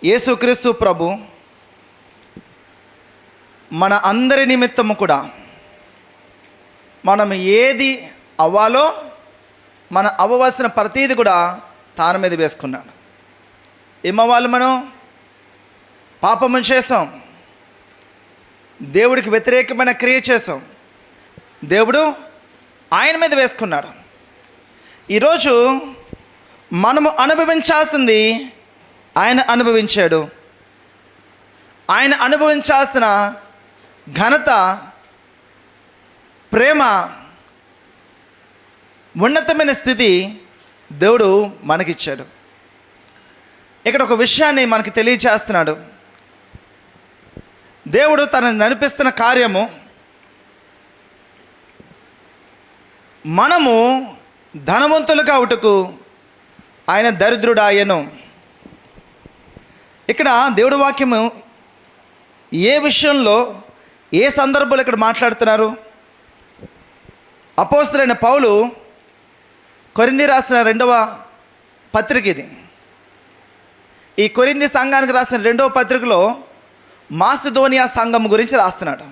యేసుక్రీస్తు ప్రభు మన అందరి నిమిత్తము కూడా మనం ఏది అవ్వాలో మన అవ్వవలసిన ప్రతీది కూడా తాను మీద వేసుకున్నాడు. ఏమవ్వాలి? మనం పాపము చేసాం, దేవుడికి వ్యతిరేకమైన క్రియ చేసాం, దేవుడు ఆయన మీద వేసుకున్నాడు. ఈరోజు మనము అనుభవించాల్సింది ఆయన అనుభవించాడు. ఆయన అనుభవించాల్సిన ఘనత, ప్రేమ, ఉన్నతమైన స్థితి దేవుడు మనకిచ్చాడు. ఇక్కడ ఒక విషయాన్ని మనకి తెలియచేస్తున్నాడు. దేవుడు తనని నడిపిస్తున్న కార్యము మనము ధనవంతులుగా అవుటకు ఆయన దరిద్రుడాయను. ఇక్కడ దేవుడి వాక్యము ఏ విషయంలో, ఏ సందర్భంలో ఇక్కడ మాట్లాడుతున్నారు? అపోస్తలుడైన పౌలు కొరింథీ రాసిన 2వ పత్రిక ఇది. ఈ కొరింథీ సంఘానికి రాసిన 2వ పత్రికలో మాసిదోనియా సంఘం గురించి రాస్తున్నాడు.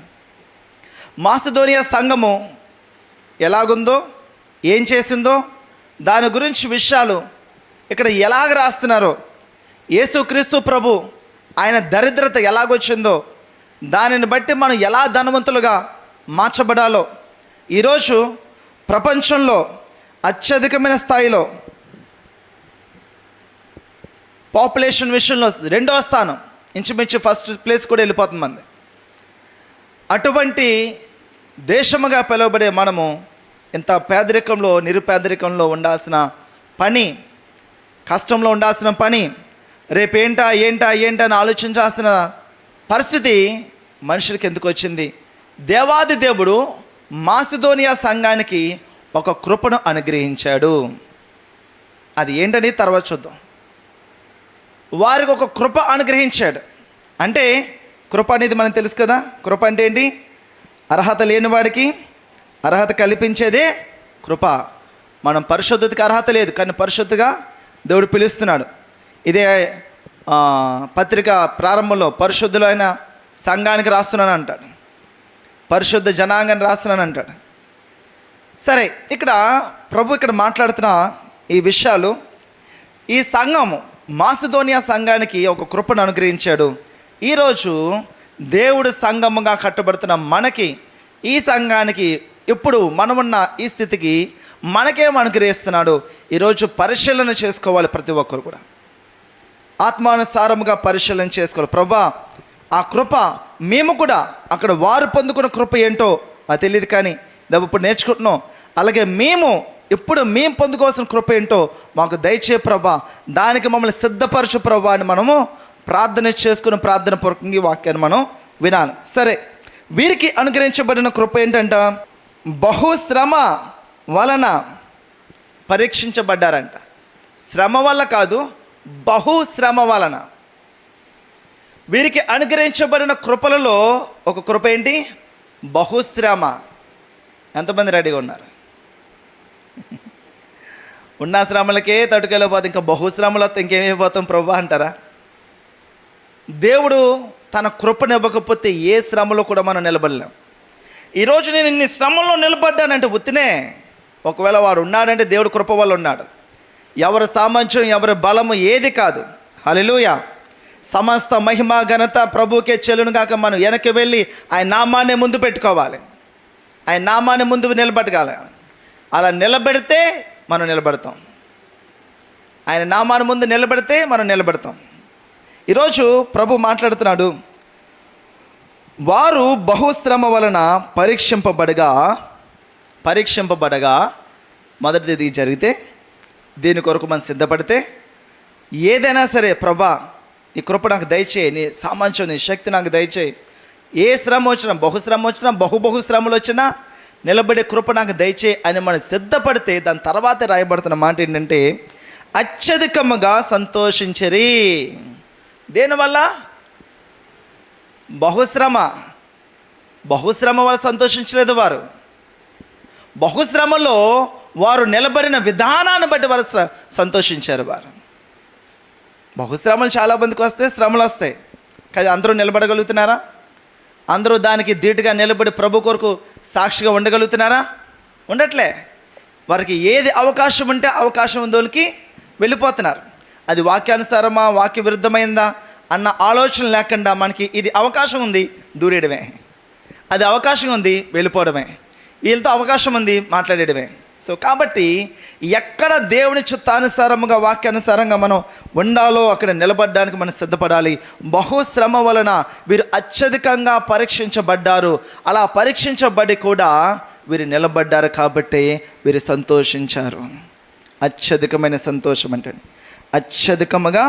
మాసిదోనియా సంఘము ఎలాగుందో, ఏం చేసిందో, దాని గురించి విషయాలు ఇక్కడ ఎలాగ రాస్తున్నారో, యేసుక్రీస్తు ప్రభు ఆయన దరిద్రత ఎలాగొచ్చిందో, దానిని బట్టి మనం ఎలా ధనవంతులుగా మార్చబడాలో, ఈరోజు ప్రపంచంలో అత్యధికమైన స్థాయిలో పాపులేషన్ విషయంలో 2వ స్థానం, ఇంచుమించు ఫస్ట్ ప్లేస్ కూడా వెళ్ళిపోతుంది మంది. అటువంటి దేశముగా పిలువబడే మనము ఇంత పేదరికంలో, నిరుపేదరికంలో ఉండాల్సిన పని, కష్టంలో ఉండాల్సిన పని, రేపేంటా ఏంటా అని ఆలోచించాల్సిన పరిస్థితి మనుషులకి ఎందుకు వచ్చింది? దేవాది దేవుడు మాసిదోనియా సంఘానికి ఒక కృపను అనుగ్రహించాడు. అది ఏంటని తర్వాత చూద్దాం. వారికి ఒక కృప అనుగ్రహించాడు. అంటే కృప అనేది మనకు తెలుసు కదా. కృప అంటే ఏంటి? అర్హత లేని వాడికి అర్హత కల్పించేదే కృప. మనం పరిశుద్ధతకి అర్హత లేదు, కానీ పరిశుద్ధగా దేవుడు పిలుస్తున్నాడు. ఇదే పత్రిక ప్రారంభంలో పరిశుద్ధులైన సంఘానికి రాస్తున్నాను అంటాడు, పరిశుద్ధ జనాంగాన్ని రాస్తున్నాను అంటాడు. సరే, ఇక్కడ ప్రభు ఇక్కడ మాట్లాడుతున్న ఈ విషయాలు, ఈ సంఘము మాసిదోనియా సంఘానికి ఒక కృపను అనుగ్రహించాడు. ఈరోజు దేవుడు సంఘముగా కట్టబడుతున్న మనకి, ఈ సంఘానికి, ఇప్పుడు మనమున్న ఈ స్థితికి మనకేం అనుగ్రహిస్తున్నాడు? ఈరోజు పరిశీలన చేసుకోవాలి. ప్రతి ఒక్కరు కూడా ఆత్మానుసారముగా పరిశీలన చేసుకోవాలి. ప్రభా, ఆ కృప మేము కూడా అక్కడ వారు పొందుకున్న కృప ఏంటో అది తెలియదు, కానీ ఇప్పుడు నేర్చుకుంటున్నాం. అలాగే మేము పొందుకోవాల్సిన కృప ఏంటో మాకు దయచే ప్రభా, దానికి మమ్మల్ని సిద్ధపరచు ప్రభా అని మనము ప్రార్థన చేసుకుని, ప్రార్థన పూర్వకంగా ఈ వాక్యాన్ని మనం వినాలి. సరే, వీరికి అనుగ్రహించబడిన కృప ఏంటంట? బహుశ్రమ వలన పరీక్షించబడ్డారంట. శ్రమ వల్ల కాదు, బహుశ్రమ వలన. వీరికి అనుగ్రహించబడిన కృపలలో ఒక కృప ఏంటి? బహుశ్రమ. ఎంతమంది రెడీగా ఉన్నారు? ఉన్న శ్రమలకే తట్టుకెళ్ళిపోతే ఇంకా బహుశ్రమలతో ఇంకేమైపోతాం ప్రభా అంటారా? దేవుడు తన కృపను ఇవ్వకపోతే ఏ శ్రమలో కూడా మనం నిలబడలేం. ఈరోజు నేను ఇన్ని శ్రమల్లో నిలబడ్డానంటే ఉత్తినే. ఒకవేళ వాడు ఉన్నాడంటే దేవుడు కృప వల్ల ఉన్నాడు. ఎవరి సామర్థ్యం, ఎవరి బలము ఏది కాదు. హల్లెలూయా. సమస్త మహిమ ఘనత ప్రభువుకే చెల్లును గాక. మనం వెనక్కి వెళ్ళి ఆయన నామాన్ని ముందు పెట్టుకోవాలి, ఆయన నామాన్ని ముందు నిలబెట్టగాలి. అలా నిలబెడితే మనం నిలబడతాం, ఆయన నామాన్ని ముందు నిలబెడితే మనం నిలబడతాం. ఈరోజు ప్రభు మాట్లాడుతున్నాడు, వారు బహుశ్రమ వలన పరీక్షింపబడగా మొదటిది జరిగితే, దీని కొరకు మనం సిద్ధపడితే, ఏదైనా సరే ప్రభా ఈ కృప నాకు దయచేయి, నీ సామర్థ్యం, నీ శక్తి నాకు దయచేయి. ఏ శ్రమ వచ్చినా, బహుశ్రమ వచ్చినా, బహుశ్రమలు వచ్చినా నిలబడే కృప నాకు దయచేయి అని మనం సిద్ధపడితే, దాని తర్వాతే రాయబడుతున్న మాట ఏంటంటే, అత్యధికముగా సంతోషించరి. దేనివల్ల? బహుశ్రమ వల్ల సంతోషించలేదు వారు. బహుశ్రమలో వారు నిలబడిన విధానాన్ని బట్టి వారు సంతోషించారు. వారు బహుశ్రమలు చాలా మందికి వస్తాయి, శ్రమలు వస్తాయి. కానీ అందరూ నిలబడగలుగుతున్నారా? అందరూ దానికి ధీటుగా నిలబడి ప్రభు కొరకు సాక్షిగా ఉండగలుగుతున్నారా? ఉండట్లే. వారికి ఏది అవకాశం ఉంటే అవకాశం ఉందోనికి వెళ్ళిపోతున్నారు. అది వాక్యానుసారమా, వాక్య విరుద్ధమైందా అన్న ఆలోచన లేకుండా మనకి ఇది అవకాశం ఉంది దూరేయడమే, అది అవకాశం ఉంది వెళ్ళిపోవడమే, వీళ్ళతో అవకాశం ఉంది మాట్లాడేయడమే. సో కాబట్టి ఎక్కడ దేవుని చిత్తానుసారముగా వాక్యానుసారంగా మనం ఉండాలో అక్కడ నిలబడడానికి మనం సిద్ధపడాలి. బహుశ్రమ వలన వీరు అత్యధికంగా పరీక్షించబడ్డారు. అలా పరీక్షించబడి కూడా వీరు నిలబడ్డారు కాబట్టి వీరు సంతోషించారు. అత్యధికమైన సంతోషం అంటే అత్యధికముగా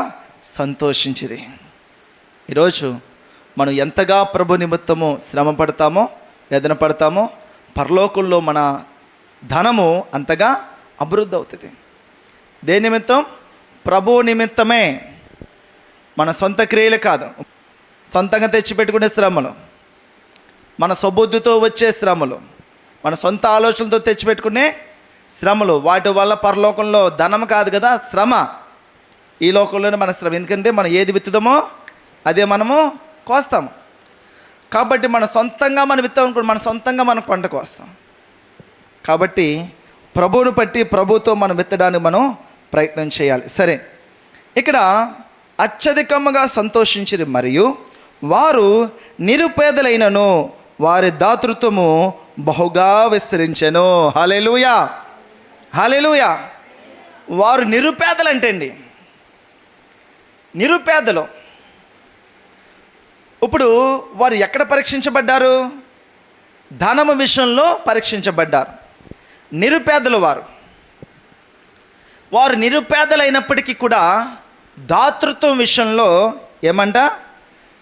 సంతోషించిరి. ఈరోజు మనం ఎంతగా ప్రభు నిమిత్తము శ్రమ పడతామో, వేదన పడతామో, పరలోకంలో మన ధనము అంతగా అభివృద్ధి అవుతుంది. దేని నిమిత్తం? ప్రభు నిమిత్తమే. మన సొంత క్రియలు కాదు, సొంతంగా తెచ్చిపెట్టుకునే శ్రమలు, మన సొబుద్ధితో వచ్చే శ్రమలు, మన సొంత ఆలోచనలతో తెచ్చిపెట్టుకునే శ్రమలు, వాటి వల్ల పరలోకంలో ధనం కాదు కదా, శ్రమ. ఈ లోకంలోనే మన శ్రమ. ఎందుకంటే మనం ఏది విత్తుదామో అదే మనము కోస్తాము. కాబట్టి మన సొంతంగా మనం విత్తాం అనుకోండి, మన సొంతంగా మనం పంట కోస్తాం. కాబట్టి ప్రభువును బట్టి ప్రభుతో మనం విత్తడానికి మనం ప్రయత్నం చేయాలి. సరే, ఇక్కడ అత్యధికముగా సంతోషించిరి మరియు వారు నిరుపేదలైనను వారి దాతృత్వము బహుగా విస్తరించెను. హల్లెలూయా, హల్లెలూయా. వారు నిరుపేదలు అంటండి, నిరుపేదలు. ఇప్పుడు వారు ఎక్కడ పరీక్షించబడ్డారు? ధనము విషయంలో పరీక్షించబడ్డారు. నిరుపేదలు వారు నిరుపేదలైనప్పటికీ కూడా దాతృత్వం విషయంలో ఏమంట?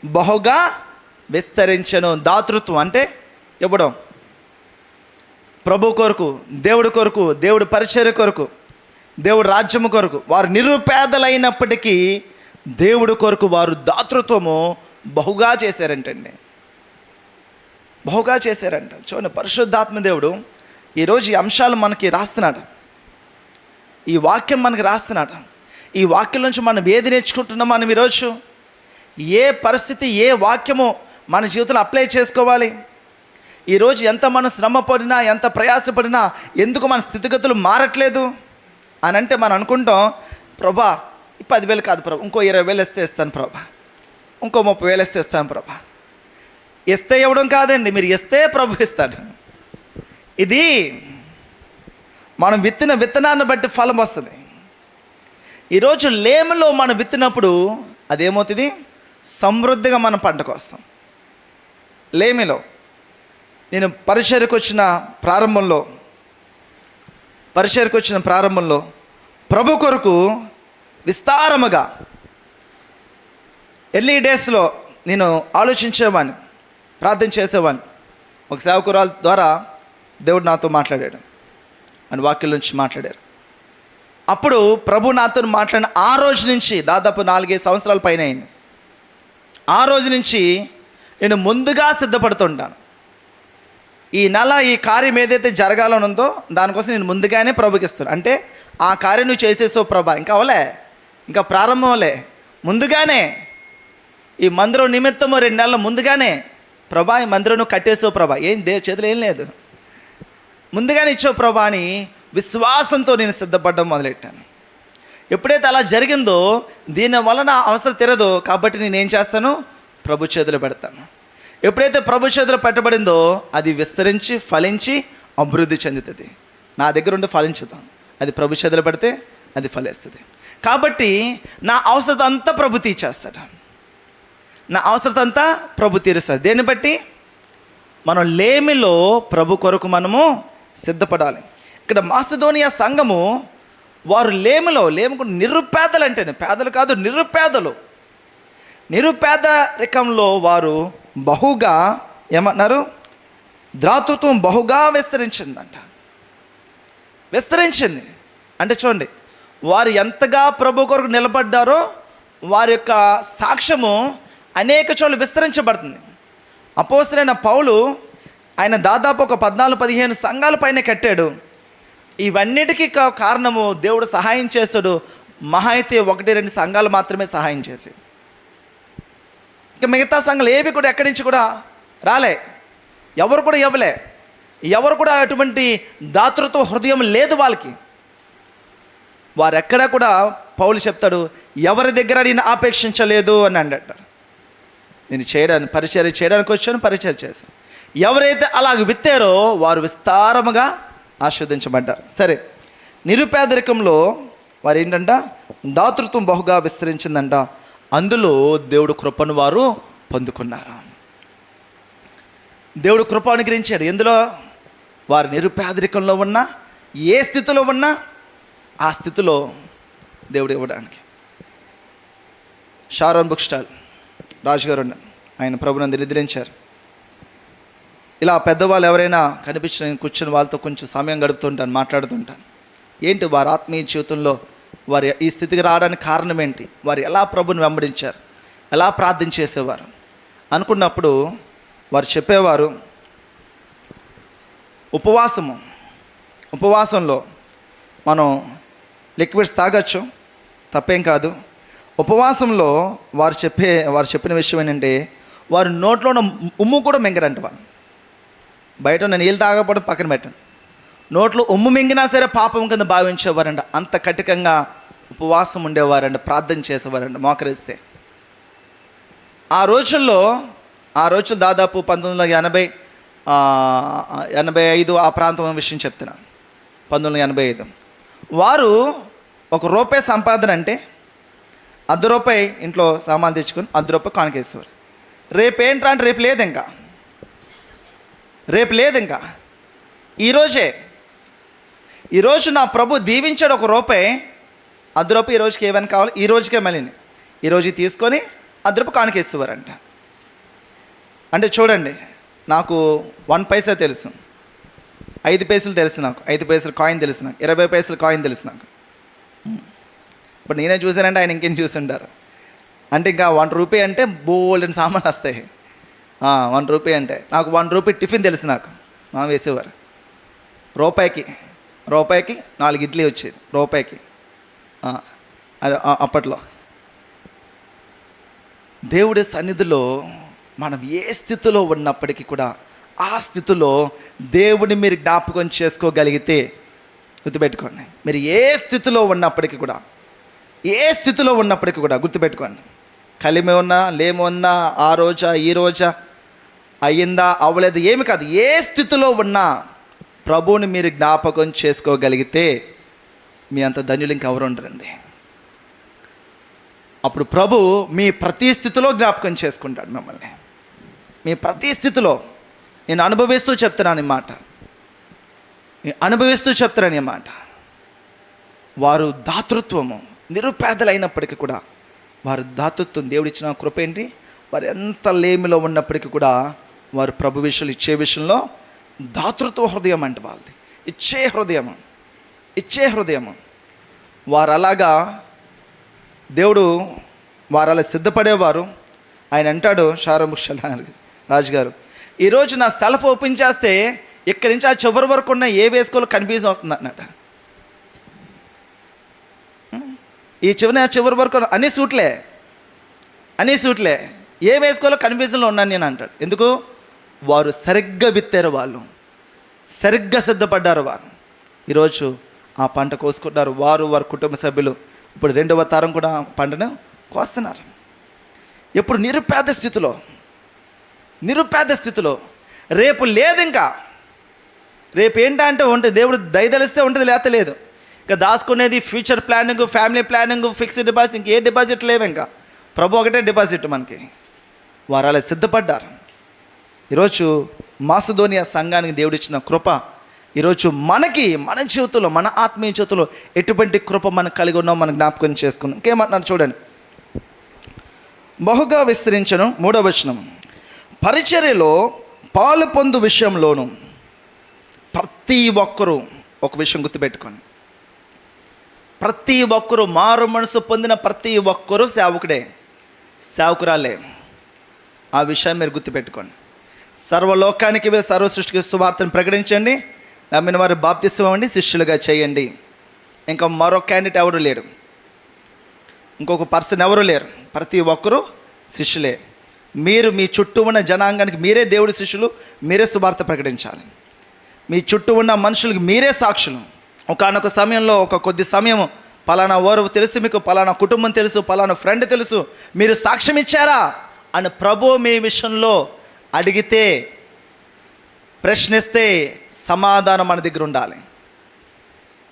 బహుగా విస్తరించెను. దాతృత్వం అంటే ఇవ్వడం, ప్రభు కొరకు, దేవుడి కొరకు, దేవుడి పరిచర్య కొరకు, దేవుడి రాజ్యము కొరకు. వారు నిరుపేదలైనప్పటికీ దేవుడి కొరకు వారు దాతృత్వము బహుగా చేశారంటండి, బహుగా చేశారంట. చూడండి, పరిశుద్ధాత్మ దేవుడు ఈరోజు ఈ అంశాలు మనకి రాస్తున్నాడు, ఈ వాక్యం మనకి రాస్తున్నాడు. ఈ వాక్యం నుంచి మనం ఏది నేర్చుకుంటున్నాం? మనం ఈరోజు ఏ పరిస్థితి, ఏ వాక్యము మన జీవితంలో అప్లై చేసుకోవాలి? ఈరోజు ఎంత మనం శ్రమ పడినా, ఎంత ప్రయాసపడినా ఎందుకు మన స్థితిగతులు మారట్లేదు అని అంటే మనం అనుకుంటాం, ప్రభా 10,000 కాదు ప్రభా, ఇంకో 20,000 ఇస్తే ఇస్తాను ప్రభా, ఇంకో 30,000 ఇస్తే ఇస్తాను ప్రభా. ఇస్తే ఇవ్వడం కాదండి, మీరు ఇస్తే ప్రభు ఇస్తాడు. ఇది మనం విత్తిన విత్తనాన్ని బట్టి ఫలం వస్తుంది. ఈరోజు లేమిలో మనం విత్తినప్పుడు అదేమవుతుంది? సమృద్ధిగా మనం పంటకు వస్తాం. లేమిలో నేను పరిచర్యకు వచ్చిన ప్రారంభంలో ప్రభు కొరకు విస్తారముగా ఎర్లీ డేస్లో నేను ఆలోచించేవాడిని, ప్రార్థన చేసేవాడిని. ఒక సేవకురాల ద్వారా దేవుడు నాతో మాట్లాడాడు, అని వాక్యం నుంచి మాట్లాడారు. అప్పుడు ప్రభు నాతో మాట్లాడిన ఆ రోజు నుంచి దాదాపు 4-5 సంవత్సరాల పైన అయింది. ఆ రోజు నుంచి నేను ముందుగా సిద్ధపడుతుంటాను. ఈ నెల ఈ కార్యం ఏదైతే జరగాలని ఉందో దానికోసం నేను ముందుగానే ప్రభుకిస్తాను. అంటే ఆ కార్యం నువ్వు చేసేసావు ప్రభా, ఇంకా అవలే, ఇంకా ప్రారంభం అవలే, ముందుగానే ఈ మందిరం నిమిత్తము 2 నెలల ముందుగానే ప్రభా ఈ మందిరం నువ్వు కట్టేసావు ప్రభా, ఏం చేతులు ఏం లేదు, ముందుగానే ఇచ్చావు ప్రభా అని విశ్వాసంతో నేను సిద్ధపడడం మొదలెట్టాను. ఎప్పుడైతే అలా జరిగిందో దీనివల్ల నా అవసరం తీరదు, కాబట్టి నేనేం చేస్తాను? ప్రభు చేతులు పెడతాను. ఎప్పుడైతే ప్రభు చేతులు పెట్టబడిందో అది విస్తరించి ఫలించి అభివృద్ధి చెందుతుంది. నా దగ్గర ఉండి ఫలించుతాం, అది ప్రభు చేతులు పెడితే అది ఫలిస్తుంది. కాబట్టి నా అవసరం అంతా ప్రభు తీర్చేస్తాడు, నా అవసరం అంతా ప్రభు తీరుస్తాడు. దేన్ని బట్టి? మనం లేమిలో ప్రభు కొరకు మనము సిద్ధపడాలి. ఇక్కడ మాసిదోనియా సంఘము వారు లేమిలో నిరుపేదలు అంటే పేదలు కాదు, నిరుపేదరికంలో వారు బహుగా ఏమన్నారు? దాతృత్వం బహుగా విస్తరించిందంట. విస్తరించింది అంటే చూడండి, వారు ఎంతగా ప్రభు కొరకు నిలబడ్డారో వారి యొక్క సాక్ష్యము అనేక చోట్ల విస్తరించబడుతుంది. అపోస్తలుడైన పౌలు ఆయన దాదాపు ఒక 14-15 సంఘాల పైన కట్టాడు. ఇవన్నిటికీ కారణము దేవుడు సహాయం చేస్తాడు. మహా అయితే 1-2 సంఘాలు మాత్రమే సహాయం చేసి, ఇంకా మిగతా సంఘాలు ఏవి కూడా ఎక్కడి నుంచి కూడా రాలే, ఎవరు కూడా ఇవ్వలే, ఎవరు కూడా అటువంటి దాతృత్వ హృదయం లేదు వాళ్ళకి. వారెక్కడా కూడా పౌలు చెప్తాడు, ఎవరి దగ్గర నేను ఆపేక్షించలేదు అని అంటారు. నేను పరిచర్య చేయడానికి వచ్చాను, పరిచర్య చేశాను. ఎవరైతే అలాగ విత్తారో వారు విస్తారముగా ఆస్వాదించబడ్డారు. సరే, నిరుపేదరికంలో వారు ఏంటంట, దాతృత్వం బహుగా విస్తరించిందంట. అందులో దేవుడు కృపను వారు పొందుకున్నారు. దేవుడు కృప అనుగ్రహించాడు. ఎందులో? వారు నిరుపేదరికంలో ఉన్నా, ఏ స్థితిలో ఉన్నా ఆ స్థితిలో దేవుడు ఇవ్వడానికి. షారోన్ బుక్ స్టాల్ రాజుగారు ఆయన ప్రభునందు నిద్రించారు. ఇలా పెద్దవాళ్ళు ఎవరైనా కనిపించిన నేను కూర్చొని వాళ్ళతో కొంచెం సమయం గడుపుతుంటాను, మాట్లాడుతుంటాను. ఏంటి వారి ఆత్మీయ జీవితంలో వారి ఈ స్థితికి రావడానికి కారణం ఏంటి, వారు ఎలా ప్రభుని వెంబడించారు, ఎలా ప్రార్థన చేసేవారు అనుకున్నప్పుడు వారు చెప్పేవారు, ఉపవాసంలో మనం లిక్విడ్స్ తాగొచ్చు, తప్పేం కాదు. ఉపవాసంలో వారు చెప్పిన విషయం ఏంటంటే, వారు నోట్లో ఉన్న ఉమ్ము కూడా మింగరంట. వాళ్ళు బయట ఉన్న నీళ్ళు తాగకపోవడం పక్కన పెట్టండి, నోట్లో ఉమ్ము మింగినా సరే పాపం కింద భావించేవారంట. అంత కఠినంగా ఉపవాసం ఉండేవారంట, ప్రార్థన చేసేవారంట మోకరిస్తే. ఆ రోజుల్లో దాదాపు 1980, 85 ఆ ప్రాంతం విషయం చెప్తున్నాను. 1985 వారు ₹1 సంపాదన అంటే ₹1 ఇంట్లో సామాన్ తెచ్చుకొని ₹1 కానుకేసేవారు. రేపు ఏంట్రా అంటే రేపు లేదు ఇంకా ఈరోజు నా ప్రభు దీవించాడు ₹1, ₹1 ఈ రోజుకి ఏమైనా కావాలి, ఈ రోజుకే మళ్ళీ ఈరోజు తీసుకొని ₹1 కానుకేసేవారంట. అంటే చూడండి, నాకు 1 పైసా తెలుసు, 5 పైసలు తెలుసు, నాకు 5 పైసలు కాయిన్ తెలుసు, నాకు 20 పైసలు కాయిన్ తెలుసు నాకు. ఇప్పుడు నేనే చూశానంటే ఆయన ఇంకేం చూసుంటారు. అంటే ఇంకా ₹1 అంటే బోల్డెన్ సామాన్లు వస్తాయి. ₹1 అంటే నాకు ₹1 టిఫిన్ తెలుసు, నాకు మా వేసేవారు. రూపాయికి 4 ఇడ్లీ వచ్చేది రూపాయికి. అప్పట్లో దేవుడి సన్నిధిలో మనం ఏ స్థితిలో ఉన్నప్పటికీ కూడా ఆ స్థితిలో దేవుడిని మీరు జ్ఞాపకం చేసుకోగలిగితే, గుర్తుపెట్టుకోండి, మీరు ఏ స్థితిలో ఉన్నప్పటికీ కూడా గుర్తుపెట్టుకోండి, కలిమి ఉన్నా లేమి ఉన్నా, ఆ రోజా ఈ రోజా, అయ్యిందా అవ్వలేదు ఏమి కాదు, ఏ స్థితిలో ఉన్నా ప్రభువుని మీరు జ్ఞాపకం చేసుకోగలిగితే మీ అంత ధన్యులు ఇంకెవరు ఉండరండి. అప్పుడు ప్రభు మీ ప్రతి స్థితిలో జ్ఞాపకం చేసుకుంటాడు మిమ్మల్ని. మీ ప్రతి స్థితిలో నేను అనుభవిస్తూ చెప్తున్నాను ఈ మాట. వారు దాతృత్వము, నిరుపేదలైనప్పటికీ కూడా వారు దాతృత్వం, దేవుడిచ్చిన కృప ఏంటి, వారు ఎంత లేమిలో ఉన్నప్పటికీ కూడా వారు ప్రభు విషయాలు ఇచ్చే విషయంలో దాతృత్వ హృదయం అంటే వాళ్ళది, ఇచ్చే హృదయము. వారు అలాగా దేవుడు వారు అలా సిద్ధపడేవారు. ఆయన అంటాడు, షారోన్ రాజుగారు, ఈరోజు నా సెల్ఫ్ ఓపెన్ చేస్తే ఇక్కడి నుంచి ఆ చివరి వరకు ఉన్న ఏ వేసుకోవాలో కన్ఫ్యూజన్ వస్తుంది అన్నమాట. ఈ చివరి వరకు అన్ని సూట్లే ఏ వేసుకోవాలో కన్ఫ్యూజన్లో ఉన్నాను నేను అంటాడు. ఎందుకు? వారు సరిగ్గా విత్తారు, వాళ్ళు సరిగ్గా సిద్ధపడ్డారు. వారు ఈరోజు ఆ పంట కోసుకుంటారు. వారి కుటుంబ సభ్యులు ఇప్పుడు 2వ తరం కూడా పంటను కోస్తున్నారు. ఇప్పుడు నిరుపేద స్థితిలో రేపు లేదు. ఇంకా రేపు ఏంటంటే ఉంటుంది, దేవుడు దయదలిస్తే ఉంటుంది, లేకపోతే లేదు. ఇంకా దాచుకునేది future planning, family planning, fixed deposit, ఇంకే డిపాజిట్ లేవు. ఇంకా ప్రభు ఒకటే డిపాజిట్ మనకి. వారు అలా సిద్ధపడ్డారు. ఈరోజు మాసిదోనియా సంఘానికి దేవుడిచ్చిన కృప ఈరోజు మన జీవితంలో, మన ఆత్మీయ జీవితంలో ఎటువంటి కృప మనకు కలిగి ఉన్నాం మనం జ్ఞాపకం చేసుకుందాం. ఇంకేమంటున్నారు చూడండి, బహుగా విస్తరించను. 3వ వచనం, పరిచర్యలో పాలు పొందు విషయంలోను ప్రతి ఒక్కరూ, ఒక విషయం గుర్తుపెట్టుకోండి, ప్రతి ఒక్కరూ మారు మనసు పొందిన ప్రతి ఒక్కరూ సేవకురాలే. ఆ విషయాన్ని మీరు గుర్తుపెట్టుకోండి. సర్వలోకానికి మీరు సర్వ సృష్టికి సువార్తను ప్రకటించండి, నమ్మిన వారు బాప్తిస్మం ఇవ్వండి, శిష్యులుగా చేయండి. ఇంకా మరో క్యాండిడేట్ ఎవరు లేడు. ఇంకొక పర్సన్ ఎవరు లేరు. ప్రతి ఒక్కరూ శిష్యులే. మీరు మీ చుట్టూ ఉన్న జనాంగానికి మీరే దేవుడి శిష్యులు, మీరే సువార్త ప్రకటించాలి. మీ చుట్టూ ఉన్న మనుషులకి మీరే సాక్షులు. ఒకానొక సమయంలో ఒక కొద్ది సమయం పలానా ఓరు తెలుసు, మీకు పలానా కుటుంబం తెలుసు, పలానా ఫ్రెండ్ తెలుసు, మీరు సాక్ష్యం ఇచ్చారా అని ప్రభు మీ విషయంలో అడిగితే, ప్రశ్నిస్తే సమాధానం మన దగ్గర ఉండాలి.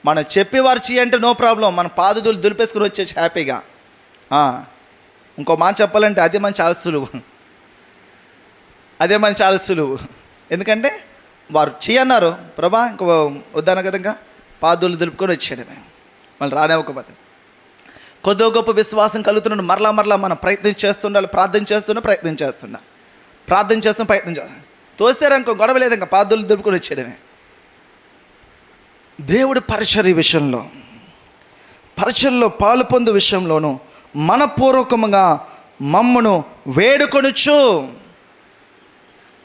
మనం చెప్పేవారు చేయంటే నో ప్రాబ్లం, మన పాదులు దులిపేసుకుని వచ్చేసి హ్యాపీగా. ఇంకో మాట చెప్పాలంటే అదే మన చాలా సులువు. ఎందుకంటే వారు చేయన్నారు, ప్రభా ఇంకో వద్దాను కదా, ఇంకా పాదులు దులుపుకొని వచ్చాడు. మళ్ళీ రానివ్వకపోతే కొద్దో గొప్ప విశ్వాసం కలుగుతున్నాడు. మరలా మనం ప్రయత్నం చేస్తుండాలి. ప్రార్థన చేస్తున్నా ప్రయత్నం చేస్తాం. తోసారు ఇంకో గొడవ లేదు, ఇంకా పాదులు దులుపుకొని వచ్చాడమే. దేవుడి పరిచర్లో పాలు పొందు విషయంలోనూ మనపూర్వకముగా మమ్మను వేడుకొనుచు,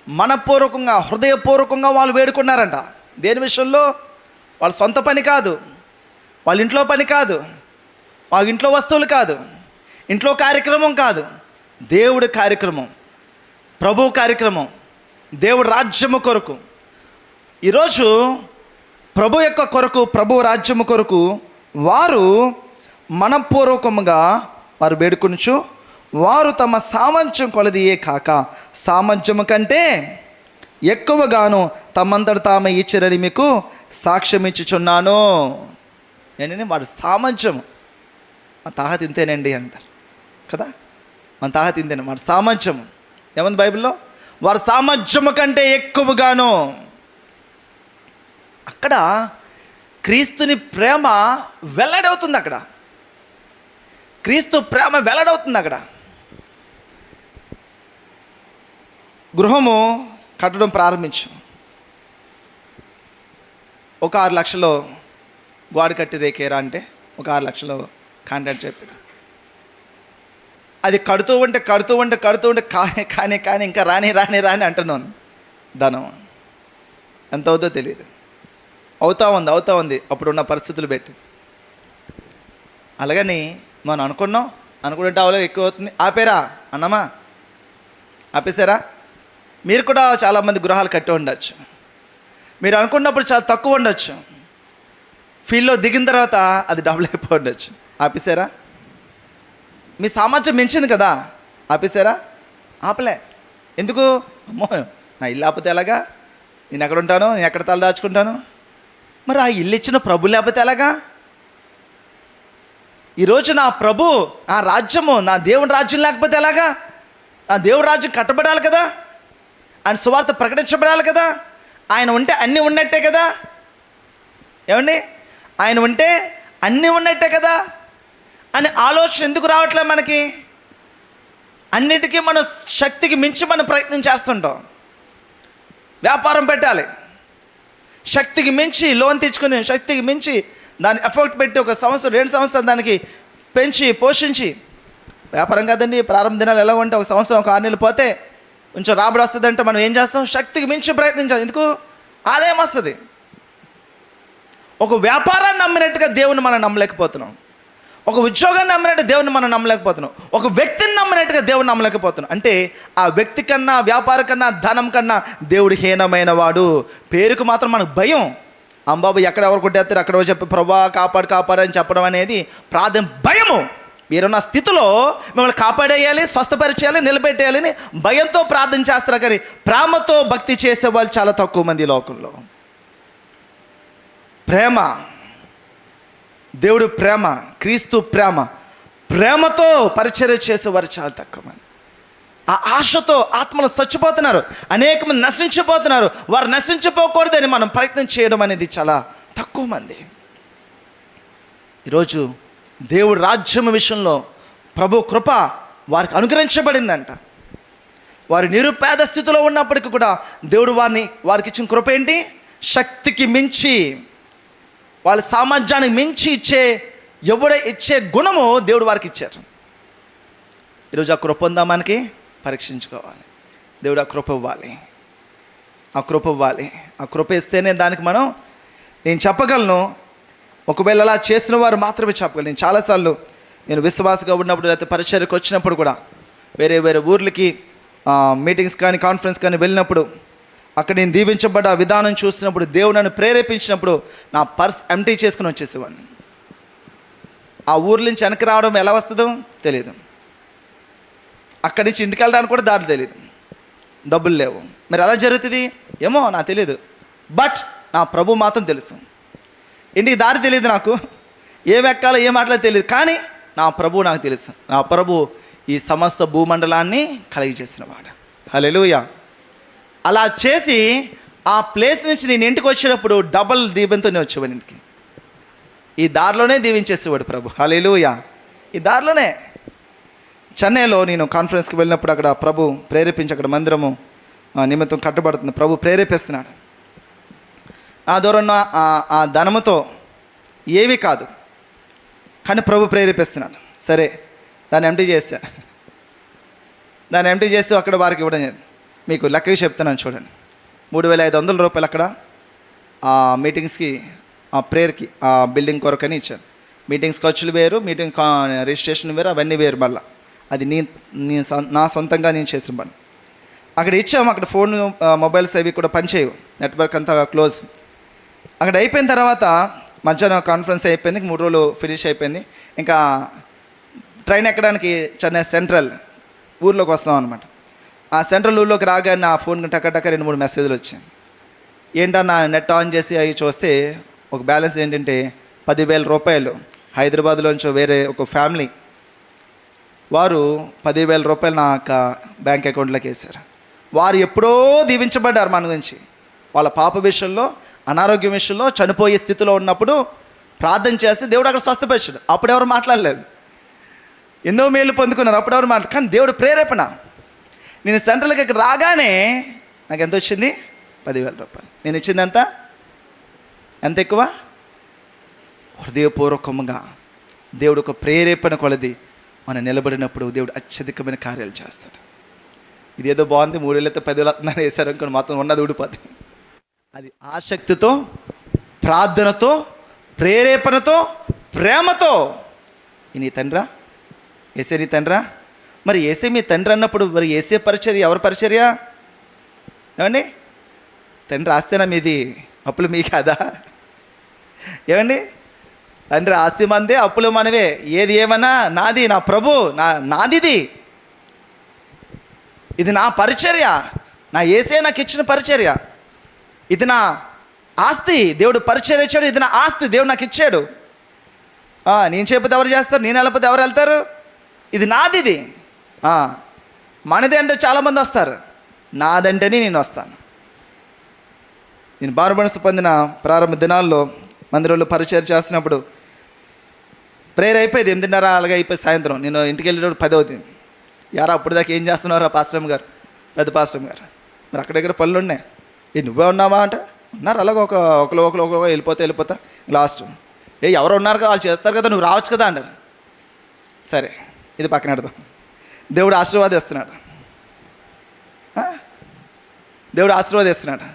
మనపూర్వకంగా హృదయపూర్వకంగా వాళ్ళు వేడుకున్నారంట. దేని విషయంలో? వాళ్ళ సొంత పని కాదు, వాళ్ళ ఇంట్లో పని కాదు, వాళ్ళ ఇంట్లో వస్తువులు కాదు, ఇంట్లో కార్యక్రమం కాదు, దేవుడి కార్యక్రమం, ప్రభు కార్యక్రమం, దేవుడి రాజ్యము కొరకు. ఈరోజు ప్రభు యొక్క కొరకు, ప్రభు రాజ్యము కొరకు వారు మనపూర్వకముగా వారు వేడుకొనుచు, వారు తమ సామర్థ్యం కొలదియే కాక సామర్థ్యము కంటే ఎక్కువగాను తమంతట తామే ఇచ్చిరని మీకు సాక్ష్యం ఇచ్చుచున్నాను. ఏంటంటే వాడు సామర్థ్యం, మన తాహత ఇంతేనండి అంటారు కదా, మన తాహత ఇంతేనే, వాడు సామర్థ్యం ఏముంది బైబిల్లో? వారి సామర్థ్యము కంటే ఎక్కువగాను. అక్కడ క్రీస్తుని ప్రేమ వెల్లడవుతుంది. క్రీస్తు ప్రేమ వెల్లడవుతుంది. అక్కడ గృహము కట్టడం ప్రారంభించాం. ఒక 6 లక్షలు గోడ కట్టి రేకేరా అంటే ఒక 6 లక్షలు కాంట్రాక్ట్ చెప్పాడు. అది కడుతూ ఉంటే కానీ ఇంకా రాని అంటున్నాను. ధనం ఎంత అవుతుందో తెలియదు. అవుతా ఉంది అప్పుడున్న పరిస్థితులు పెట్టి. అలాగని మనం అనుకుంటే అవలో ఎక్కువ అవుతుంది. ఆపేరా అన్నమా, ఆపేశారా? మీరు కూడా చాలామంది గృహాలు కట్టి ఉండొచ్చు. మీరు అనుకున్నప్పుడు చాలా తక్కువ ఉండొచ్చు, ఫీల్డ్లో దిగిన తర్వాత అది డబుల్ అయిపోయి ఉండొచ్చు. ఆపేశారా? మీ సామర్థ్యం మించింది కదా, ఆపేశారా? ఆపలే. ఎందుకు? అమ్మో నా ఇల్లు ఆపితే ఎలాగా, నేను ఎక్కడ ఉంటాను, నేను ఎక్కడ తల దాచుకుంటాను, మరి ఆ ఇల్లు ఇచ్చిన ప్రభు లేకపోతే ఎలాగా? ఈరోజు నా ప్రభు, ఆ రాజ్యము, నా దేవుని రాజ్యం లేకపోతే ఎలాగా? నా దేవుడి రాజ్యం కట్టబడాలి కదా, ఆయన సువార్త ప్రకటించబడాలి కదా, ఆయన ఉంటే అన్నీ ఉన్నట్టే కదా. ఏమండి? ఆయన ఉంటే అన్నీ ఉన్నట్టే కదా అని ఆలోచన ఎందుకు రావట్లే మనకి? అన్నిటికీ మన శక్తికి మించి మనం ప్రయత్నం చేస్తుంటాం. వ్యాపారం పెట్టాలి, శక్తికి మించి లోన్ తెచ్చుకొని, శక్తికి మించి దాన్ని ఎఫర్ట్ పెట్టి 1 సంవత్సరం 2 సంవత్సరాలు దానికి పెంచి పోషించి, వ్యాపారం కాదండి, ప్రారంభ దినాలు ఎలా ఉంటే 1 సంవత్సరం 6 నెలలు పోతే కొంచెం రాబడి వస్తుందంటే మనం ఏం చేస్తాం? శక్తికి మించి ప్రయత్నించాలి. ఎందుకు? ఆదాయం వస్తుంది. ఒక వ్యాపారాన్ని నమ్మినట్టుగా దేవుని మనం నమ్మలేకపోతున్నాం. ఒక ఉద్యోగాన్ని నమ్మినట్టు దేవుని మనం నమ్మలేకపోతున్నాం. ఒక వ్యక్తిని నమ్మినట్టుగా దేవుని నమ్మలేకపోతున్నాం. అంటే ఆ వ్యక్తి కన్నా, వ్యాపారం కన్నా, ధనం కన్నా దేవుడు హీనమైన వాడు. పేరుకు మాత్రం మనకు భయం. అంబాబు ఎక్కడ ఎవరు కొట్టేస్తారు అక్కడ చెప్పి ప్రభా కాపాడు అని చెప్పడం అనేది భయము. మీరున్న స్థితిలో మిమ్మల్ని కాపాడేయాలి, స్వస్థపరిచేయాలి, నిలబెట్టేయాలని భయంతో ప్రార్థన చేస్తారు. కానీ ప్రేమతో భక్తి చేసే వాళ్ళు చాలా తక్కువ మంది ఈ లోకంలో. ప్రేమ, దేవుడు ప్రేమ, క్రీస్తు ప్రేమతో పరిచర్య చేసేవారు చాలా తక్కువ మంది. ఆ ఆశతో ఆత్మలు చచ్చిపోతున్నారు, అనేక మంది నశించిపోతున్నారు. వారు నశించిపోకూడదని మనం ప్రయత్నం చేయడం అనేది చాలా తక్కువ మంది. ఈరోజు దేవుడు రాజ్యం విషయంలో ప్రభు కృప వారికి అనుగ్రహించబడిందంట. వారి నిరుపేద స్థితిలో ఉన్నప్పటికీ కూడా దేవుడు వారికి ఇచ్చిన కృప ఏంటి? శక్తికి మించి, వాళ్ళ సామర్థ్యానికి మించి ఇచ్చే గుణము దేవుడు వారికి ఇచ్చారు. ఈరోజు ఆ కృప ఉందా మనకి? పరీక్షించుకోవాలి. దేవుడు ఆ కృప ఇవ్వాలి. ఆ కృప ఇస్తేనే దానికి నేను చెప్పగలను. ఒకవేళ అలా చేసిన వారు మాత్రమే చెప్పగలను. నేను చాలాసార్లు నేను విశ్వాసగా ఉన్నప్పుడు లేకపోతే పరిచర్యకు వచ్చినప్పుడు కూడా వేరే వేరే ఊర్లకి మీటింగ్స్ కానీ కాన్ఫరెన్స్ కానీ వెళ్ళినప్పుడు అక్కడ నేను దీవించబడ్డ విధానం చూసినప్పుడు దేవుడు నన్ను ప్రేరేపించినప్పుడు నా పర్స్ ఎంటీ చేసుకుని వచ్చేసేవాడిని. ఆ ఊర్ల నుంచి వెనక్కి రావడం ఎలా వస్తుందో తెలియదు, అక్కడి నుంచి ఇంటికి వెళ్ళడానికి కూడా దారి తెలియదు, డబ్బులు లేవు. మరి ఎలా జరుగుతుంది ఏమో నాకు తెలియదు, బట్ నా ప్రభు మాత్రం తెలుసు. ఇంటికి దారి తెలియదు, నాకు ఏం ఎక్కాలో ఏం మాట్లాడో తెలియదు, కానీ నా ప్రభు నాకు తెలుసు. నా ప్రభు ఈ సమస్త భూమండలాన్ని కలిగజేసిన వాడు. హల్లెలూయా. అలా చేసి ఆ ప్లేస్ నుంచి నేను ఇంటికి వచ్చినప్పుడు డబల్ దీవెనతోనే వచ్చేవాడు ఇంటికి. ఈ దారిలోనే దీవించేసేవాడు ప్రభు. హల్లెలూయా. ఈ దారిలోనే చెన్నైలో నేను కాన్ఫరెన్స్కి వెళ్ళినప్పుడు అక్కడ ప్రభు ప్రేరేపించి అక్కడ మందిరము నిమిత్తం కట్టబడుతుంది. ప్రభు ప్రేరేపిస్తున్నాడు. నా దూరం ఆ ధనముతో ఏమీ కాదు, కానీ ప్రభు ప్రేరేపిస్తున్నాడు. సరే, దాన్ని ఎంటీ చేశాను. దాన్ని ఎంటీ చేస్తూ అక్కడ వారికి ఇవ్వడం జరిగింది. మీకు లెక్కగా చెప్తున్నాను చూడండి. 3,500 రూపాయలు అక్కడ ఆ మీటింగ్స్కి, ఆ ప్రేయర్కి, ఆ బిల్డింగ్ కొరకని ఇచ్చాను. మీటింగ్స్ ఖర్చులు వేరు, మీటింగ్ రిజిస్ట్రేషన్ వేరు, అవన్నీ వేరు. మళ్ళీ అది నా సొంతంగా నేను చేసిన పని. అక్కడ ఇచ్చాము. అక్కడ ఫోన్ మొబైల్స్ అవి కూడా పనిచేయవు, నెట్వర్క్ అంతా క్లోజ్. అక్కడ అయిపోయిన తర్వాత మధ్యాహ్నం కాన్ఫరెన్స్ అయిపోయింది, 3 రోజులు ఫినిష్ అయిపోయింది. ఇంకా ట్రైన్ ఎక్కడానికి చెన్నై సెంట్రల్ ఊర్లోకి వస్తాం అనమాట. ఆ సెంట్రల్ ఊర్లోకి రాగానే నా ఫోన్ టక్క 2-3 మెసేజ్లు వచ్చాయి. ఏంటన్నా నెట్ ఆన్ చేసి అవి చూస్తే ఒక బ్యాలెన్స్ ఏంటంటే 10,000 రూపాయలు. హైదరాబాద్లోంచి వేరే ఒక ఫ్యామిలీ వారు 10,000 రూపాయలు నా బ్యాంక్ అకౌంట్లోకి వేశారు. వారు ఎప్పుడో దీవించబడ్డారు మన గురించి. వాళ్ళ పాప విషయంలో, అనారోగ్యం విషయంలో, చనిపోయే స్థితిలో ఉన్నప్పుడు ప్రార్థన చేస్తే దేవుడు అక్కడ స్వస్థపరిచాడు. అప్పుడు ఎవరు మాట్లాడలేదు, ఎన్నో మేలు పొందుకున్నారు, అప్పుడు ఎవరు మాట్లాడు. కానీ దేవుడు ప్రేరేపణ. నేను సెంట్రల్కి ఇక్కడ రాగానే నాకు ఎంత వచ్చింది? 10,000 రూపాయలు. నేను ఇచ్చింది ఎంత ఎక్కువ? హృదయపూర్వకంగా దేవుడు ఒక ప్రేరేపణ కొలది మనం నిలబడినప్పుడు దేవుడు అత్యధికమైన కార్యాలు చేస్తాడు. ఇదేదో బాగుంది, 3,000 10,000 వేశారు అనుకోండి, మొత్తం ఉన్నది ఊడిపోద్ది. అది ఆసక్తితో, ప్రార్థనతో, ప్రేరేపణతో, ప్రేమతో. నీ తండ్రా? ఏసే నీ తండ్రా? మరి ఏసే మీ తండ్రి అన్నప్పుడు మరి ఏసే పరిచర్య ఎవరి పరిచర్య? ఏమండి? తండ్రి ఆస్తేనా మీది, అప్పులు మీ కాదా? ఏమండి? తండ్రి ఆస్తి మందే, అప్పులు మనవే. ఏది ఏమన్నా నాది, నా ప్రభు నాదిది. ఇది నా పరిచర్య, నా ఏసే నాకు ఇచ్చిన పరిచర్య. ఇది నా ఆస్తి, దేవుడు పరిచర్య ఇచ్చాడు. ఇది నా ఆస్తి, దేవుడు నాకు ఇచ్చాడు. నేను చెప్పితే ఎవరు చేస్తారు? నేను వెళ్ళకపోతే ఎవరు వెళ్తారు? ఇది నాది. ఇది మనదే అంటే చాలామంది వస్తారు, నాదంటేనే నేను వస్తాను. నేను బారుమనసు పొందిన ప్రారంభ దినాల్లో మందిరంలో పరిచయం చేస్తున్నప్పుడు ప్రేయర్ అయిపోయింది 8:30 అలాగే అయిపోయి సాయంత్రం. నేను ఇంటికి వెళ్ళేటప్పుడు 10 అవుతుంది. యారా అప్పుడు దాకా ఏం చేస్తున్నారా పాస్టర్ గారు, పెద్ద పాస్టర్ గారు? మరి అక్కడెక్కడ పనులు ఉన్నాయి. నువ్వే ఉన్నావా అంటే ఉన్నారు. అలాగ ఒకరు వెళ్ళిపోతా లాస్ట్ ఎవరు ఉన్నారు కదా, వాళ్ళు చేస్తారు కదా, నువ్వు రావచ్చు కదా అంటారు. సరే, ఇది పక్కన పెడదాం. దేవుడు ఆశీర్వాదిస్తున్నాడు. దేవుడు ఆశీర్వాదిస్తున్నాడు.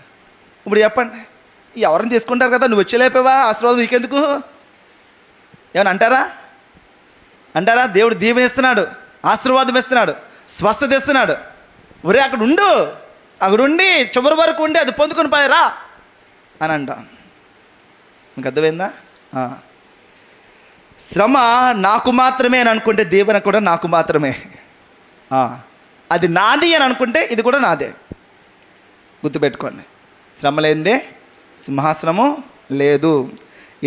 ఇప్పుడు చెప్పండి, ఎవరిని తీసుకుంటారు కదా, నువ్వు వచ్చేలేపావా, ఆశీర్వాదం నీకెందుకు ఏమని అంటారా? దేవుడు దీవెన ఇస్తున్నాడు, ఆశీర్వాదం ఇస్తున్నాడు, స్వస్థత ఇస్తున్నాడు. ఒరే అక్కడ ఉండి చివరి వరకు ఉండి అది పొందుకొని పోయారా అని అంటాం. మీకు అర్థమైందా? శ్రమ నాకు మాత్రమే అని అనుకుంటే దీవెన కూడా నాకు మాత్రమే. అది నాది అని అనుకుంటే ఇది కూడా నాదే. గుర్తుపెట్టుకోండి, శ్రమ లేనిదే సింహాసనము లేదు.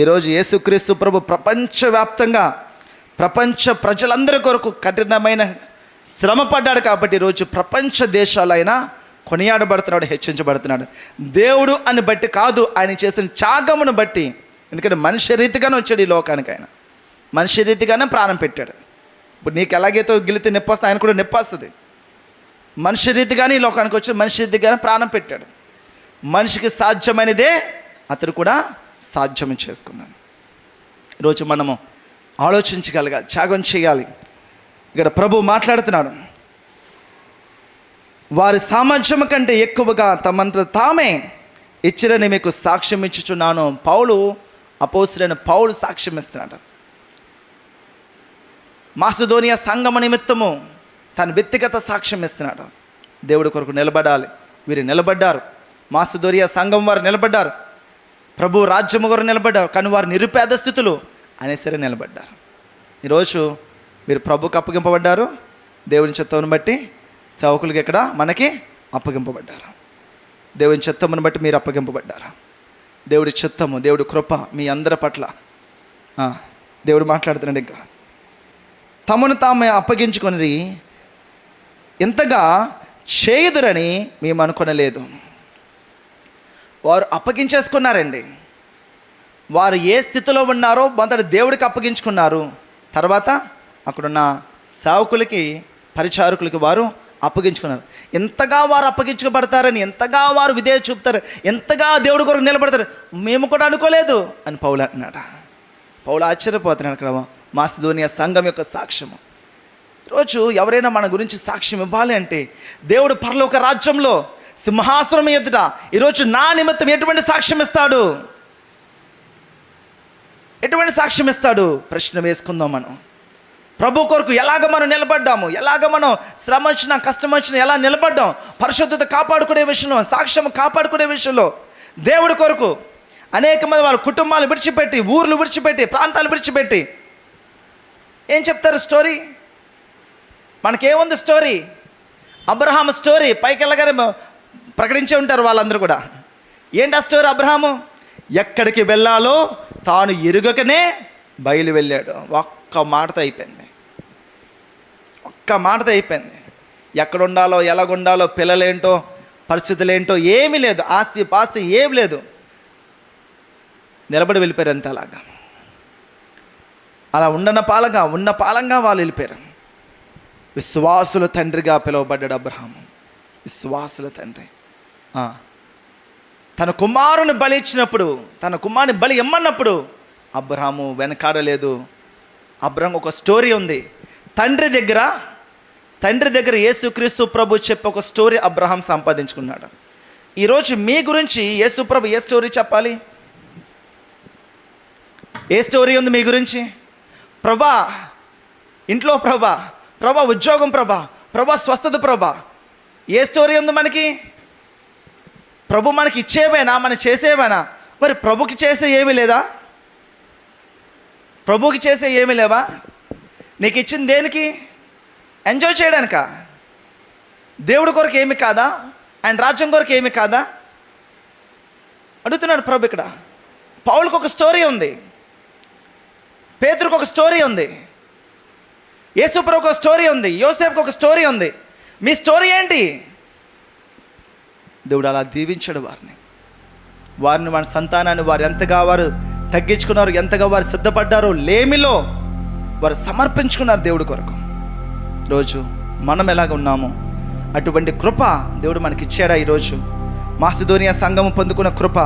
ఈరోజు యేసుక్రీస్తు ప్రభు ప్రపంచవ్యాప్తంగా ప్రపంచ ప్రజలందరి కొరకు కఠినమైన శ్రమ పడ్డాడు. కాబట్టి ఈరోజు ప్రపంచ దేశాలైనా కొనియాడబడుతున్నాడు, హెచ్చించబడుతున్నాడు. దేవుడు అని బట్టి కాదు, ఆయన చేసిన త్యాగమును బట్టి. ఎందుకంటే మనిషి రీతిగానే వచ్చాడు ఈ లోకానికి. ఆయన మనిషి రీతిగానే ప్రాణం పెట్టాడు. ఇప్పుడు నీకు ఎలాగైతే గిలితే నొప్పి వస్తే ఆయన కూడా నొప్పి వస్తుంది. మనిషి రీతిగానే ఈ లోకానికి వచ్చి మనిషి రీతిగానే ప్రాణం పెట్టాడు. మనిషికి సాధ్యమైనదే అతడు కూడా సాధ్యం చేసుకున్నాడు. ఈరోజు మనము ఆలోచించగలగాలి, త్యాగం చేయాలి. ఇక్కడ ప్రభు మాట్లాడుతున్నాడు, వారి సామర్థ్యం కంటే ఎక్కువగా తమంత తామే ఇచ్చిరని మీకు సాక్ష్యం ఇచ్చుచున్నాను. అపోస్తలుడైన పౌలు సాక్ష్యం ఇస్తున్నాడు. మాసిదోనియా సంఘము నిమిత్తము తన వ్యక్తిగత సాక్ష్యం ఇస్తున్నాడు. దేవుడి కొరకు నిలబడాలి. వీరు నిలబడ్డారు. మాసిదోనియా సంఘం వారు నిలబడ్డారు. ప్రభు రాజ్యము కొరకు నిలబడ్డారు. కానీ వారు నిరుపేద స్థితులు అనేసరి నిలబడ్డారు. ఈరోజు మీరు ప్రభుకు అప్పగింపబడ్డారు. దేవుని చిత్తమును బట్టి సేవకులకి ఇక్కడ మనకి అప్పగింపబడ్డారు. దేవుని చిత్తమును బట్టి మీరు అప్పగింపబడ్డారు. దేవుడి చిత్తము, దేవుడి కృప మీ అందరి పట్ల దేవుడు మాట్లాడుతున్నాడు. ఇంకా తమను తాము అప్పగించుకొని ఎంతగా చేయుదురని మేము అనుకొనలేదు. వారు అప్పగించేసుకున్నారండి. వారు ఏ స్థితిలో ఉన్నారో మొదట దేవుడికి అప్పగించుకున్నారు. తర్వాత అక్కడున్న సేవకులకి, పరిచారకులకి వారు అప్పగించుకున్నారు. ఎంతగా వారు అప్పగించుకోబడతారని, ఎంతగా వారు విధేయత చూపుతారు, ఎంతగా దేవుడి కొరకు నిలబడతారు మేము కూడా అనుకోలేదు అని పౌలు అంటున్నాడు. పౌలు ఆశ్చర్యపోతున్నాడు. అక్కడ మాసిదోనియా సంఘం యొక్క సాక్ష్యము. ఈరోజు ఎవరైనా మన గురించి సాక్ష్యం ఇవ్వాలి అంటే దేవుడు పరలోక రాజ్యంలో సింహాసనం ఎదుట ఈరోజు నా నిమిత్తం ఎటువంటి సాక్ష్యం ఇస్తాడు? ఎటువంటి సాక్ష్యం ఇస్తాడు? ప్రశ్న వేసుకుందాం. మనం ప్రభు కొరకు ఎలాగ మనం నిలబడ్డాము, ఎలాగ మనం శ్రమ వచ్చినా కష్టం వచ్చినా ఎలా నిలబడ్డాం, పరిశుద్ధత కాపాడుకునే విషయంలో, సాక్ష్యం కాపాడుకునే విషయంలో, దేవుడి కొరకు అనేక మంది వాళ్ళ కుటుంబాలు విడిచిపెట్టి, ఊర్లు విడిచిపెట్టి, ప్రాంతాలు విడిచిపెట్టి ఏం చెప్తారు స్టోరీ? మనకేముంది స్టోరీ? అబ్రహాము స్టోరీ పైకి వెళ్ళగానే ప్రకటించే ఉంటారు వాళ్ళందరూ కూడా. ఏంటి ఆ స్టోరీ? అబ్రహాము ఎక్కడికి వెళ్ళాలో తాను ఎరుగకనే బయలు వెళ్ళాడు. ఒక్క మాటతో అయిపోయింది. ఒక్క మాటతో అయిపోయింది. ఎక్కడ ఉండాలో, ఎలాగుండాలో, పిల్లలేంటో, పరిస్థితులు ఏంటో ఏమీ లేదు, ఆస్తి పాస్తి ఏమి లేదు, నిలబడి వెళ్ళిపోయారు అంతే. అలాగా అలా ఉన్న పాలంగా వాళ్ళు వెళ్ళిపోయారు. విశ్వాసుల తండ్రిగా పిలువబడ్డాడు అబ్రహాము. విశ్వాసుల తండ్రి. తన కుమారుని బలి ఇచ్చినప్పుడు, తన కుమారుని బలి ఇమ్మన్నప్పుడు అబ్రహాము వెనకాడలేదు. అబ్రహాం ఒక స్టోరీ ఉంది. తండ్రి దగ్గర యేసుక్రీస్తు ప్రభు చెప్పే ఒక స్టోరీ అబ్రహాం సంపాదించుకున్నాడు. ఈరోజు మీ గురించి యేసు ప్రభు ఏ స్టోరీ చెప్పాలి? ఏ స్టోరీ ఉంది మీ గురించి? ప్రభా ఇంట్లో, ప్రభా ఉద్యోగం, ప్రభా స్వస్థత, ఏ స్టోరీ ఉంది మనకి? ప్రభు మనకి ఇచ్చేవేనా, మనం చేసేవేనా? మరి ప్రభుకి చేసే ఏమీ లేదా? ప్రభుకి చేసే ఏమీ లేవా? నీకు ఇచ్చింది దేనికి? ఎంజాయ్ చేయడానికా? దేవుడి కొరకు ఏమి కాదా? ఆయన రాజ్యం కొరకు ఏమి కాదా? అడుగుతున్నాడు ప్రభు. ఇక్కడ పౌలుకు ఒక స్టోరీ ఉంది, పేతురుకు ఒక స్టోరీ ఉంది, యేసు ప్రభువుకు ఒక స్టోరీ ఉంది, యోసేపుకు ఒక స్టోరీ ఉంది. మీ స్టోరీ ఏంటి? దేవుడు అలా దీవించాడు వారిని మన సంతానాన్ని వారు ఎంతగా వారు తగ్గించుకున్నారు, ఎంతగా వారు సిద్ధపడ్డారో, లేమిలో వారు సమర్పించుకున్నారు దేవుడి కొరకు. ఈరోజు మనం ఎలాగ ఉన్నామో అటువంటి కృప దేవుడు మనకి ఇచ్చాడా? ఈరోజు మాసిదోనియా సంఘము పొందుకున్న కృప,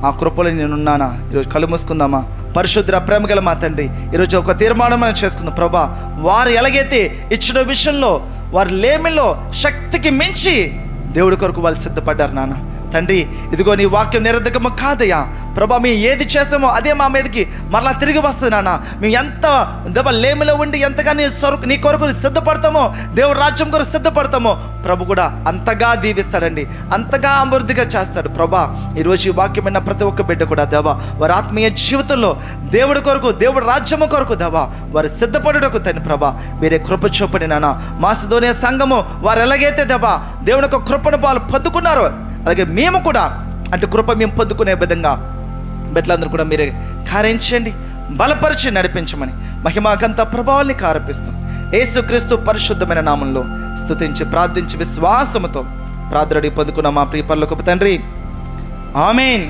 ఆ కృపలో నేనున్నానా? ఈరోజు కళ్ళు మూసుకుందామా? పరిశుద్ధ ప్రేమ గల మా తండ్రి, ఈరోజు ఒక తీర్మానం మనం చేసుకుందాం. ప్రభా, వారు ఎలాగైతే ఇచ్చిన విషయంలో, వారి లేమిలో శక్తికి మించి దేవుడి కొరకు వాళ్ళు సిద్ధపడ్డారు నాన్న. తండ్రి, ఇదిగో నీ వాక్యం నిరర్ధకము కాదయ్యా ప్రభా. మేము ఏది చేస్తామో అదే మా మీదకి మరలా తిరిగి వస్తుంది నాన్న. మేము ఎంత లేమిలో ఉండి ఎంతగా నీ కొరకు సిద్ధపడతామో, దేవుడు రాజ్యం కొరకు సిద్ధపడతామో ప్రభు కూడా అంతగా దీవిస్తాడండి, అంతగా అభివృద్ధిగా చేస్తాడు. ప్రభా, ఈరోజు ఈ వాక్యమైన ప్రతి ఒక్క బిడ్డ కూడా దేవా వారి ఆత్మీయ జీవితంలో దేవుడి కొరకు, దేవుడి రాజ్యము కొరకు దేవా వారు సిద్ధపడుటకు తండ్రి ప్రభా మీరే కృప చూపండి నాన్న. మాసిదోనియా సంఘము వారు ఎలాగైతే దేవా దేవుని యొక్క కృపను వాళ్ళు పొందుకున్నారో, అలాగే మేము కూడా అంటే కృప మేము పొందుకునే విధంగా బిడ్డలందరూ కూడా మీరే కార్యించండి, బలపరిచి నడిపించమని మహిమాకంత ప్రభావాల్ని కారపిస్తాం. యేసుక్రీస్తు పరిశుద్ధమైన నామంలో స్తుతించి ప్రార్థించి విశ్వాసముతో ప్రార్థన పొందుకున్న మా ప్రియ పరలోకపు తండ్రి, ఆమేన్.